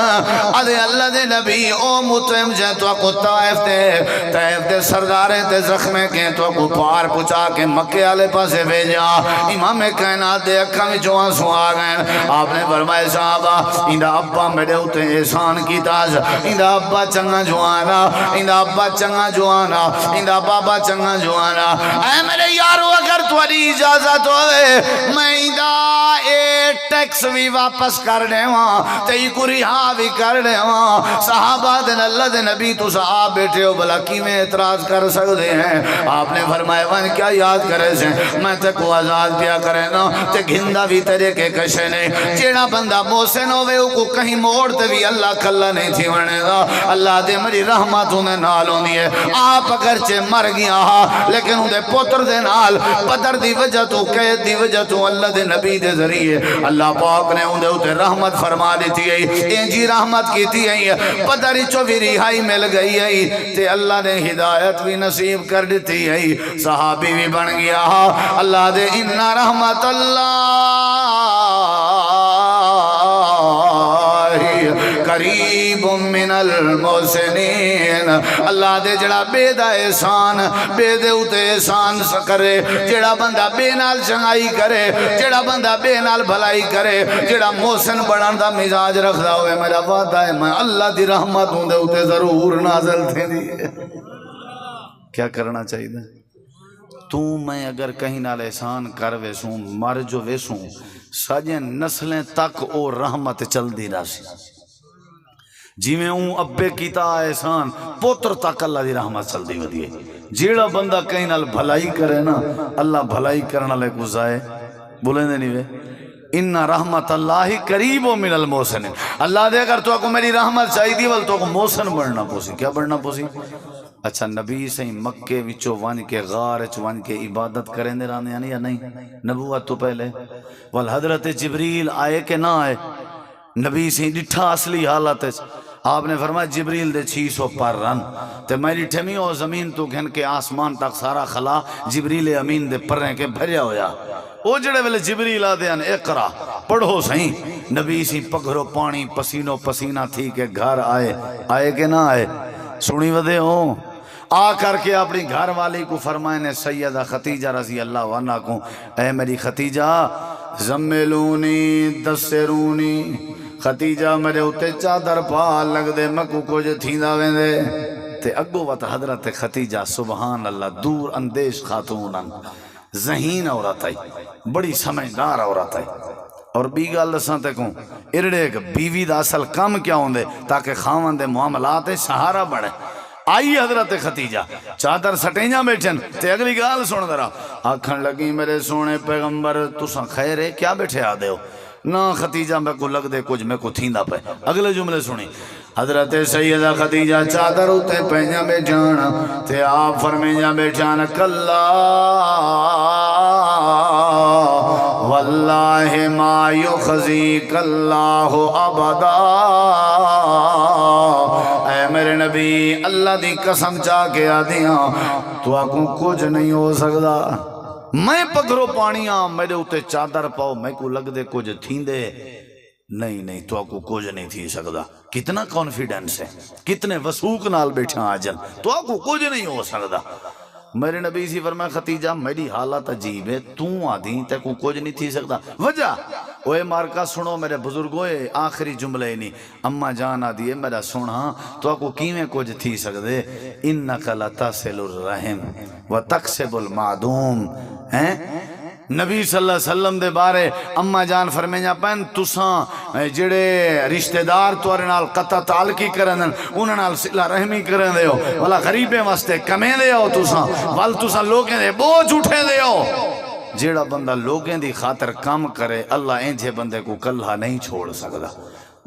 آدھے اللہ دے نبی او مطعم جے تو کو طائف دے سرداریں تے زخمیں کے تو کو پار پچا کے مکے والے پاسے بھیجا امام کائنات دے اکھاں وچ آنسو آ گئے آپ نے فرمایا صحابہ اندا ابا میرے اوتے احسان کیتا اندا ابا چنگا جوانا اندا ابا چنگا جوانا اندا بابا چنگا جوانا اے میرے یارو اگر تھوڑی اجازت ہوئے میں اندا اے ٹیکس بھی واپس کر دے وہاں تے کو رہا بھی کر دے وہاں صحابہ دن اللہ دے نبی تو صحاب بیٹھے ہو بلا کی میں اعتراض کر سکتے ہیں آپ نے فرمایا ون کیا یاد کرے سے میں تے کو آزاد پیا کرے نا تے گھندہ بھی تیرے کے کشے نے جیڑا بندہ محسن ہوئے کو کہیں موڑتے بھی اللہ کھلا نہیں تھی ورنے دا اللہ دے مری رحمت انہیں نال ہوندی ہے آپ اگرچہ مر گیا لیکن انہیں پتر دے نال بدر دی وجہ تو قید دی وجہ تو اللہ دے نبی دے ذریعے اللہ پاک نے انہیں اتنے رحمت فرما دیتی ہے انجی رحمت کیتی ہے بدر چو بھی رہائی مل گئی ہے تے اللہ نے ہدایت بھی نصیب کر دیتی ہے صحابی بھی بن گیا اللہ دے انہا رحمت اللہ قریب من المحسنین اللہ دے جڑا بے دا احسان بے دے اتے احسان کرے جڑا بندہ بے نال چنگائی کرے جڑا بندہ بے نال بھلائی کرے جڑا محسن بڑھان دا مزاج رکھ دا ہوئے میرا وعدہ ہے میں اللہ دی رحمت ہوں دے اتے ضرور نازل تھے دی کیا کرنا چاہیے دے تو میں اگر کہیں نال احسان کر ویسوں مر جو ویسوں ساجیں نسلیں تک او رحمت چل دی راسی جی میں ہوں ابے کیتا احسان پوتر تک اللہ دی رحمت چل دی ودیے جیڑا بندہ کہیں نال بھلائی کرے نا اللہ بھلائی کرنا لے گزائے بولیں دے نہیں وے انہا رحمت اللہ قریب من المحسن اللہ دے اگر تو کو میری رحمت چاہی دی ول تو کو محسن بڑھنا پوسی کیا بڑھنا پوسی اچھا نبی سے مکے وچو ون کے غار چ ون کے عبادت کریں دے رانے یعنی یا نہیں نبوت تو پہلے والحضرت جبریل آئے کہ نہ آئے نبی سے ڈٹھا اصلی حالت آپ نے فرمایا جبریل دے 600 پر رن تے میری ٹھمی ہو زمین تو گھن کے آسمان تک سارا خلا جبریل امین دے پرنے کے بھریا ہویا او جڑے ویلے جبریل آدھے ہیں اقرا پڑھو سہیں نبی سی پگھرو پانی پسینو پسینہ تھی کہ گھر آئے کہ نہ آئے سنی ودے ہوں آ کر کے اپنی گھر والی کو فرمائے نے سیدہ خدیجہ رضی اللہ عنہ کو اے میری خدیجہ زملونی دسرونی خدیجہ میرے اتے چادر پال لگ دے مکو کچھ تھیندا ویندے تے اگو وقت حضرت خدیجہ سبحان اللہ دور اندیش خاتون ذہین عورت ہے بڑی سمجھدار عورت ہے اور بی گل دساں تے کوں ارڑے بیوی دا اصل کم کیا ہوندے تاکہ خاوند دے معاملات سہارا بڑھے آئی حضرت خدیجہ چادر سٹینجا بیٹھن تے اگلی گال سن درا آکھن لگی میرے سونے پیغمبر تساں خیر ہے کیا بیٹھے آ دے ہو نہ خدیجہ میں کو لگ دے کچھ میں کو تھیندا پہ اگلے جملے سنی حضرت سیدہ خدیجہ چادر اتے پہنجا بیٹھانا تے آپ فرمینجا بیٹھانا کلا واللہ ما یخزیک اللہ ابدا اے میرے نبی اللہ دی قسم چاہ کے آدیاں تو آکوں کچھ نہیں ہو سکتا میں پگھرو پانیاں میرے اتے چادر پاؤ میں کو لگ دے کچھ تھیندے نہیں تو کو کچھ نہیں تھی سکتا. کتنا کانفیڈنس ہے, کتنے وسوق نال بیٹھا آجن تو کو کچھ نہیں ہو سکتا. میرے نبی سی فرمایا ختیجہ میری حالت عجیب ہے, تو آدھی تے کو کچھ نہیں تھی سکتا. وجہ اوے مارکا سنو میرے بزرگوں, آخری جملے نہیں. اما جان آدھی ہے میرا سونا تو کو کیویں کچھ تھی سکدے, انک لتصل الرحم وتکسب المعدوم. نبی صلی اللہ علیہ وسلم دے بارے اما جان فرمائیں پن تساں جڑے رشتہ دار تورے نال قطع تعلقی کرن انہاں نال صلہ رحمی کرن دیو, والا غریبے واسطے کمیں دیو, تساں لوگیں دے بوجھ اٹھے دیو. جیڑا بندہ لوگیں دی خاطر کام کرے اللہ انجھے بندے کو کلھا نہیں چھوڑ سکدا.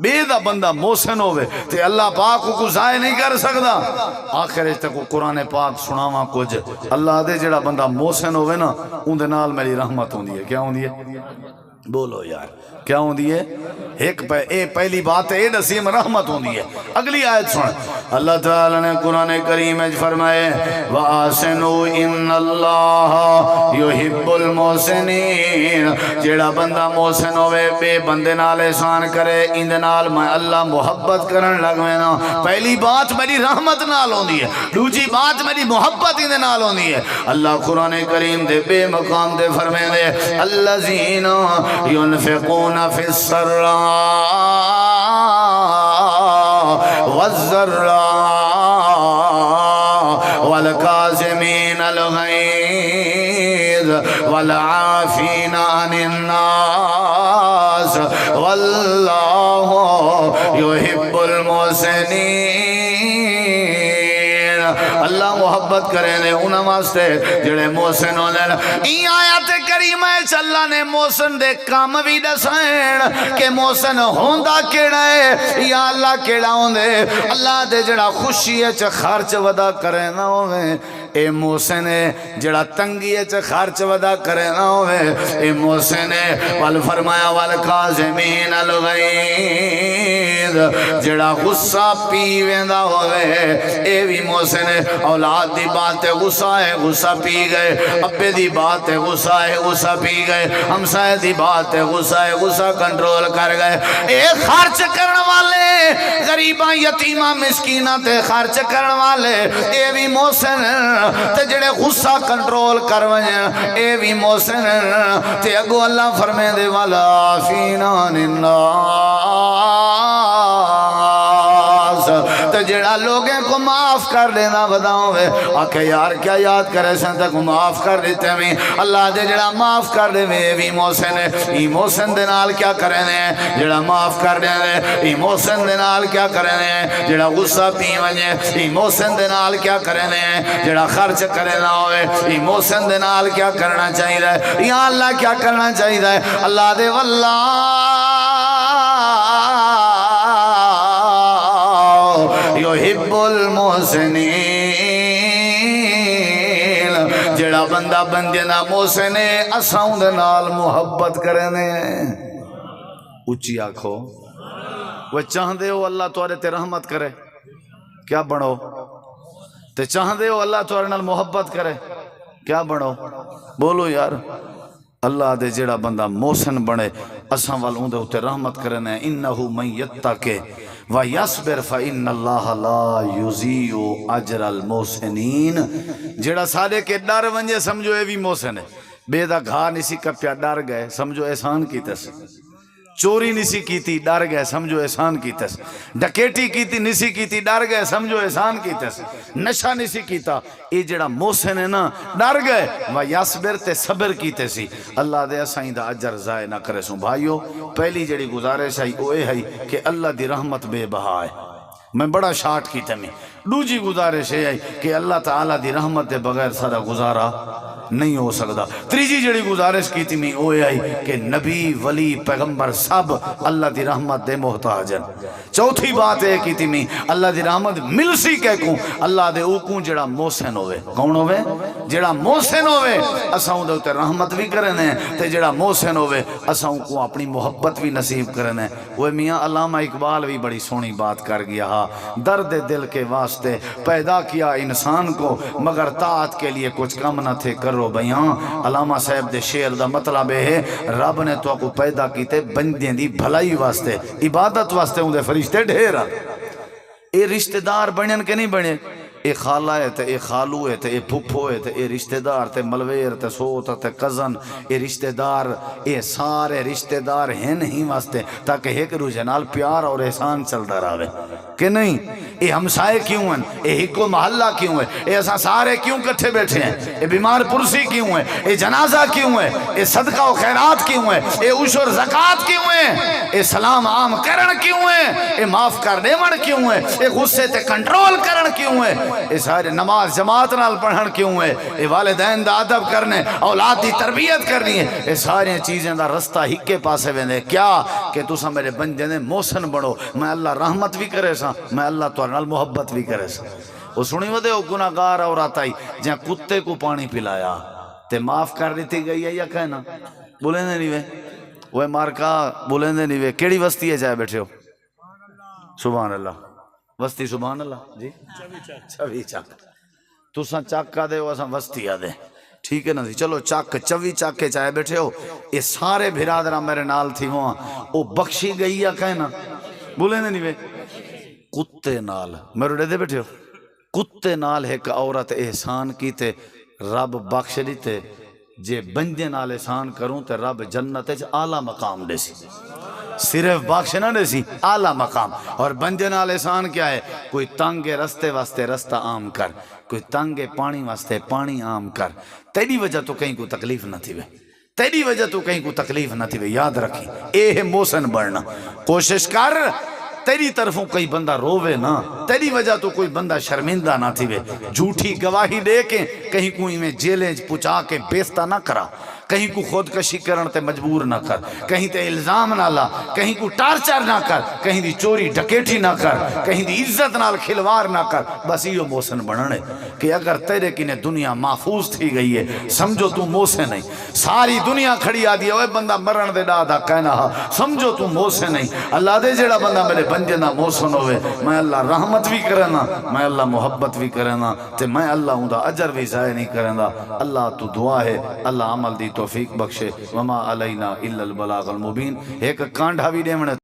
بے دا بندہ محسن ہوئے تے اللہ پاک کو ضائع نہیں کر سکدا. آخر اس تک قرآن پاک سناواں کچھ. اللہ دے جڑا بندہ محسن ہوئے نا ان دے نال میری رحمت ہوندی ہے. کیا ہوندی ہے بولو یار, کیا ہوندی ہے؟ ایک پہلی بات ہے نسیم رحمت ہوندی ہے. اگلی آیت سن, اللہ تعالی نے قرآن کریم میں فرمائے وَآسِنُوا إِنَّ اللَّهَ يُحِبُّ الْمُحْسِنِينَ. جیڑا بندہ محسن ہوئے بے بندے نال احسان کرے ان نال میں اللہ محبت کرن لگ میں نا. پہلی بات میری رحمت نال ہوندی ہے, دوسری بات میری محبت ان نال ہوندی ہے. اللہ قرآن کریم دے بے مقام دے فرمائے دے الذین ينفقون في السراء والضراء والكاظمين الغيظ والعافين عن الناس والله يحب المحسنين. اللہ محبت کریں دے انہاں واسطے جڑے محسن ہوندے. ای آیت کریمہ اللہ نے محسن دے کام بھی دسائن کہ محسن ہوندا کیڑا ہے یا اللہ کیڑا ہوندے. اللہ دے جڑا خوشی ہے چ خرچ ودا کرے نہ ہوے اے محسن ہے, جڑا تنگی ہے چ خرچ ودا کرے نہ ہوے اے محسن ہے. ول فرمایا والکاظمین الغیظ, جڑا غصہ پی ویندا ہوے اے بھی محسن ہے. اولاد دی بات ہے غصہ ہے, غصہ پی گئے. ابے دی بات ہے غصہ ہے, غصہ پی گئے. ہمسائے دی بات ہے غصہ ہے, غصہ کنٹرول کر گئے. اے خرچ کرن والے غریباں یتیماں مسکیناں تے خرچ کرن والے اے بھی محسن تے جڑے غصہ کنٹرول کر ونجن اے بھی محسن تے اگو اللہ فرمے دے والا عافینا عن الناس تے جڑا لوگیں کو معاف کر دینا بداؤں وے آکے یار کیا یاد کرے سن تک معاف کر دیتے میں. اللہ دے جڑا معاف کر دے میں بھی محسن ہے. ای محسن دے نال کیا کریں دے جڑا معاف کر دے دے. ای محسن دے نال کیا کریں دے جڑا غصہ پی ونجے. ای محسن دے نال کیا کریں دے جڑا خرچ کرے نہ ہوئے. ای محسن دے نال کیا کرنا چاہیے ہے یا اللہ کیا کرنا چاہیے ہے. اللہ دے واللہ یحب المحسنین. جڑا بندہ بندے نا محسن ہے اساں دے نال محبت کرنے. اچھی آنکھو وہ چاہندے ہو اللہ تورے تے رحمت کرے کیا بنو, تے چاہندے ہو اللہ تورے نال محبت کرے کیا بنو. بولو یار اللہ دے جڑا بندہ محسن بنے اساں وال اون دے اوتے رحمت کرنے. انہو من یتقی وَيَصْبِرْ فَإِنَّ اللَّهَ لَا يُضِيعُ أَجْرَ الْمُحْسِنِينَ. جڑا سارے کے ڈر ونجے سمجھو اے بھی محسن ہے. بے دا گھا نسی کپیا ڈر گئے سمجھو احسان کیتس. چوری نسی کیتی ڈر گئے سمجھو احسان کیتس. ڈکیٹی کیتی نسی کیتی ڈر گئے سمجھو احسان کیتس. نشہ نسی کیتا اے جڑا محسن ہے نا ڈر گئے وَيَصْبِرْ تے صبر کیتے سی. اللہ دے اسائیں دا اجر ضائع نہ کرے سوں. بھائیو پہلی جڑی گزارش ہے او اے ہے کہ اللہ دی رحمت بے بہا ہے. میں بڑا شارٹ کیتے میں. دوجی گزارش ہے کہ اللہ تعالیٰ دی رحمت دے بغیر سارا گزارا نہیں ہو سکتا. تیجی جڑی گزارش کی تھی میں وہ آئی کہ نبی ولی پیغمبر سب اللہ دی رحمت دے محتاج ہیں. چوتھی بات ہے کی تھی میں اللہ دی رحمت مل سی کہ کوں اللہ دے اوکوں جڑا محسن ہوئے. کون ہوئے؟ جڑا محسن ہوئے اساں دے اوتے رحمت بھی کرنے تے جڑا محسن ہوئے اساں کو اپنی محبت بھی نصیب کرنے. وہ میاں علامہ اقبال بھی بڑی سونی بات کر گیا ہا. درد دل کے واسطے واسطے پیدا کیا انسان کو مگر طاعت کے لیے کچھ کم نہ تھے کرو بیاں علامہ صاحب دے شعر دا مطلب ہے رب نے تو کو پیدا کیتے بندیاں دی بھلائی واسطے عبادت واسطے اون دے فرشتے ڈھیر اے رشتہ دار بنن کے نہیں بنے اے خالہ ہے تے اے خالو ہے تے اے پھپھو ہے تے اے رشتہ دار تے ملویر تے سوت تے کزن اے رشتہ دار اے سارے رشتہ دار ہیں نہیں واسطے تاکہ ایک دوسرے نال پیار اور احسان چلتا رہے کہ نہیں اے ہمسائے کیوں ہیں اے ہکو محلہ کیوں ہے اے اساں سارے کیوں کٹھے بیٹھے ہیں اے بیمار پرسی کیوں ہے اے جنازہ کیوں ہے اے صدقہ و خیرات کیوں ہے اے عشر زکاة کیوں ہے اے سلام عام کرن کیوں ہے اے معاف کر دیون کیوں ہے اے غصے تے کنٹرول کرن کیوں ہے اے سارے نماز جماعت نال پڑھن کیوں ہے اے والدین دا ادب کرنے اولاد دی تربیت کرنی ہے اے ساری چیزیں دا رستہ ہکے پاسے ویندے کیا کہ تساں میرے بندے نے محسن بنو میں اللہ رحمت بھی کرے سا میں اللہ تو نال محبت بھی کرے سا وہ سنی ودے وہ گناہگار عورت آئی جہاں کتے کو پانی پلایا تے معاف کر دیتی گئی ہے یا کہنا بولیں دے نہیں وے وہ مارکا بولیں دے نہیں وے کیڑی وستی ہے جائے بیٹھے ہو سبحان اللہ وستی سبحان اللہ جی چوی چک تساں چک کا دے اساں وستی آ دے ٹھیک ہے نا جی چلو چک چوی چک کے چاہے بیٹھے ہو یہ سارے بھرادرہ میرے نال تھی وہاں او بخشی گئی یا کہنا بولیں دے نہیں وے کتے نال میرے ڈے دے بیٹھے ہو کتے نال ایک عورت احسان کی تے رب بخش دیتے جے بندے نال احسان کروں تے رب جنت اعلیٰ مقام دے سی صرف بخش نہ دے سی اعلیٰ مقام اور بندے نال احسان کیا ہے کوئی تنگ رستے واسطے رستہ عام کر کوئی تنگ پانی واسطے پانی عام کر تیری وجہ تو کہیں کو تکلیف نہ تھی وے تیری وجہ تو کہیں کو تکلیف نہ تھی وے یاد رکھی اے ہے محسن بڑھنا کوشش کر تیری طرفوں کئی بندہ رووے نا تیری وجہ تو کوئی بندہ شرمندہ نہ تھی وے جھوٹی گواہی دے کے کہیں کوئی میں جیلیں پچا کے بیستہ نہ کرا کہیں کو خودکشی کرن تے مجبور نہ کر کہیں تے الزام نہ لا کہیں کو ٹارچر نہ کر کہیں دی چوری ڈکیٹی نہ کر کہیں دی عزت نال کھلوار نہ کر بس یہ محسن بننے کہ اگر تیرے کی نے دنیا محفوظ تھی گئی ہے سمجھو تو محسن نہیں ساری دنیا کھڑی آ دی ہے بندہ مرن دے ڈادا کہنا سمجھو تو محسن نہیں اللہ دے جڑا بندہ میرے بندے نہ محسن ہوئے میں اللہ رحمت بھی کرنا میں اللہ محبت بھی کرنا تے میں اللہ ہوں دا اجر بھی ضائع نہیں کرنا اللہ تو دعا ہے اللہ عمل دی توفیق بخشے وما علینا الا البلاغ المبین ایک کانڈھا بھی دیونے